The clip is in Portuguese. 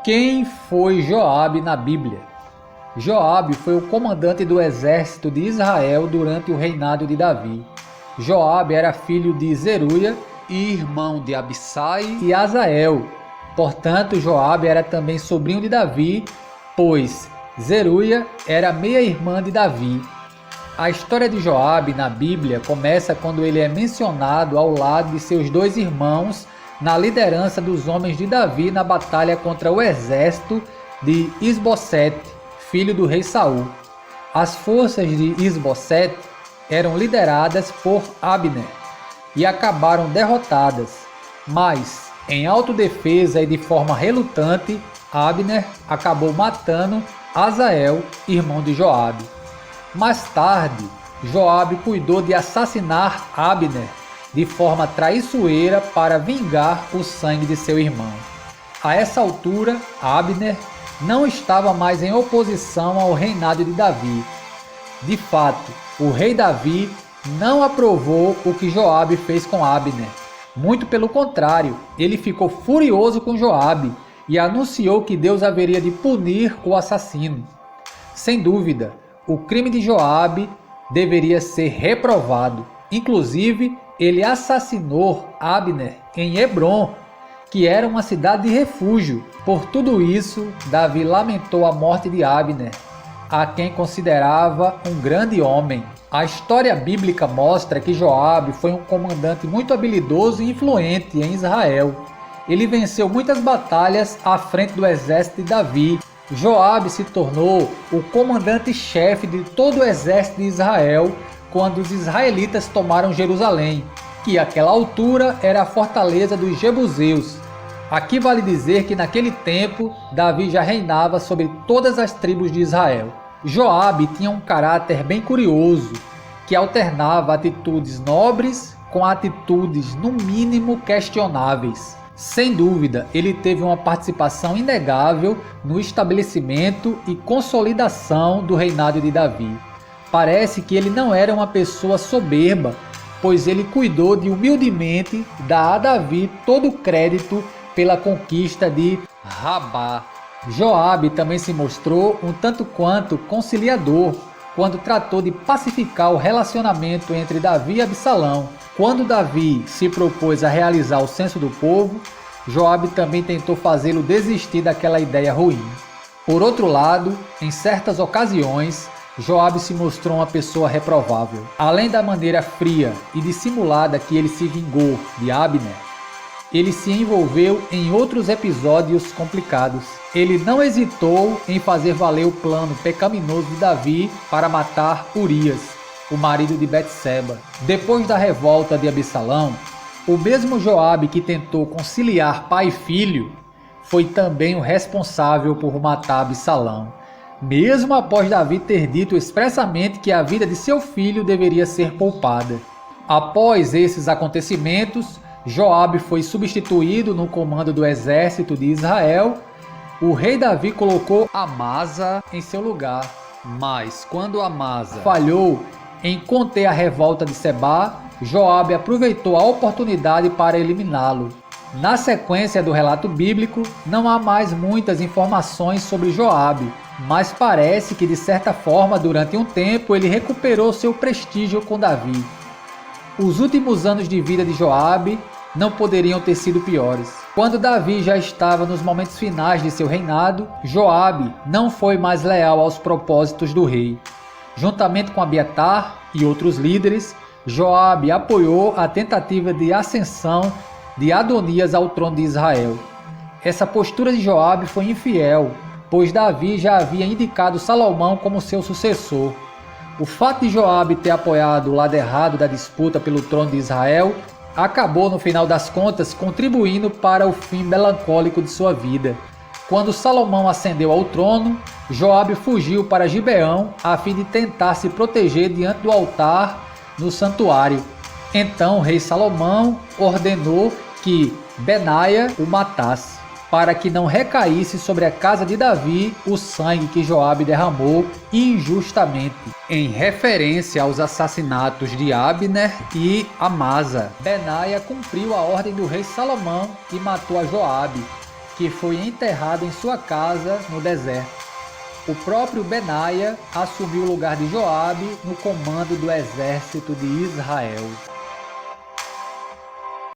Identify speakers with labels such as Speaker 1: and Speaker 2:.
Speaker 1: Quem foi Joabe na Bíblia? Joabe foi o comandante do exército de Israel durante o reinado de Davi. Joabe era filho de Zeruia e irmão de Abissai e Asael. Portanto, Joabe era também sobrinho de Davi, pois Zeruia era meia-irmã de Davi. A história de Joabe na Bíblia começa quando ele é mencionado ao lado de seus dois irmãos na liderança dos homens de Davi na batalha contra o exército de Isbosete, filho do rei Saul. As forças de Isbosete eram lideradas por Abner e acabaram derrotadas, mas em autodefesa e de forma relutante, Abner acabou matando Asael, irmão de Joabe. Mais tarde, Joabe cuidou de assassinar Abner de forma traiçoeira para vingar o sangue de seu irmão. A essa altura, Abner não estava mais em oposição ao reinado de Davi. De fato, o rei Davi não aprovou o que Joabe fez com Abner. Muito pelo contrário, ele ficou furioso com Joabe e anunciou que Deus haveria de punir o assassino. Sem dúvida, o crime de Joabe deveria ser reprovado. Inclusive, ele assassinou Abner em Hebrom, que era uma cidade de refúgio. Por tudo isso, Davi lamentou a morte de Abner, a quem considerava um grande homem. A história bíblica mostra que Joabe foi um comandante muito habilidoso e influente em Israel. Ele venceu muitas batalhas à frente do exército de Davi. Joabe se tornou o comandante-chefe de todo o exército de Israel quando os israelitas tomaram Jerusalém, que àquela altura era a fortaleza dos jebuseus. Aqui vale dizer que naquele tempo Davi já reinava sobre todas as tribos de Israel. Joabe tinha um caráter bem curioso, que alternava atitudes nobres com atitudes no mínimo questionáveis. Sem dúvida, ele teve uma participação inegável no estabelecimento e consolidação do reinado de Davi. Parece que ele não era uma pessoa soberba, pois ele cuidou de humildemente dar a Davi todo o crédito pela conquista de Rabá. Joabe também se mostrou um tanto quanto conciliador quando tratou de pacificar o relacionamento entre Davi e Absalão. Quando Davi se propôs a realizar o censo do povo, Joabe também tentou fazê-lo desistir daquela ideia ruim. Por outro lado, em certas ocasiões, Joabe se mostrou uma pessoa reprovável. Além da maneira fria e dissimulada que ele se vingou de Abner, ele se envolveu em outros episódios complicados. Ele não hesitou em fazer valer o plano pecaminoso de Davi para matar Urias, o marido de Betseba. Depois da revolta de Absalão, o mesmo Joabe que tentou conciliar pai e filho foi também o responsável por matar Absalão, mesmo após Davi ter dito expressamente que a vida de seu filho deveria ser poupada. Após esses acontecimentos, Joabe foi substituído no comando do exército de Israel. O rei Davi colocou Amasa em seu lugar, mas quando Amasa falhou em conter a revolta de Sebá, Joabe aproveitou a oportunidade para eliminá-lo. Na sequência do relato bíblico, não há mais muitas informações sobre Joabe, mas parece que de certa forma, durante um tempo, ele recuperou seu prestígio com Davi. Os últimos anos de vida de Joabe não poderiam ter sido piores. Quando Davi já estava nos momentos finais de seu reinado, Joabe não foi mais leal aos propósitos do rei. Juntamente com Abiatar e outros líderes, Joabe apoiou a tentativa de ascensão de Adonias ao trono de Israel. Essa postura de Joabe foi infiel, pois Davi já havia indicado Salomão como seu sucessor. O fato de Joabe ter apoiado o lado errado da disputa pelo trono de Israel acabou, no final das contas, contribuindo para o fim melancólico de sua vida. Quando Salomão ascendeu ao trono, Joabe fugiu para Gibeão a fim de tentar se proteger diante do altar no santuário. Então o rei Salomão ordenou que Benaia o matasse, para que não recaísse sobre a casa de Davi o sangue que Joabe derramou injustamente, em referência aos assassinatos de Abner e Amasa. Benaia cumpriu a ordem do rei Salomão e matou a Joabe. que foi enterrado em sua casa no deserto. O próprio Benaia assumiu o lugar de Joabe no comando do exército de Israel.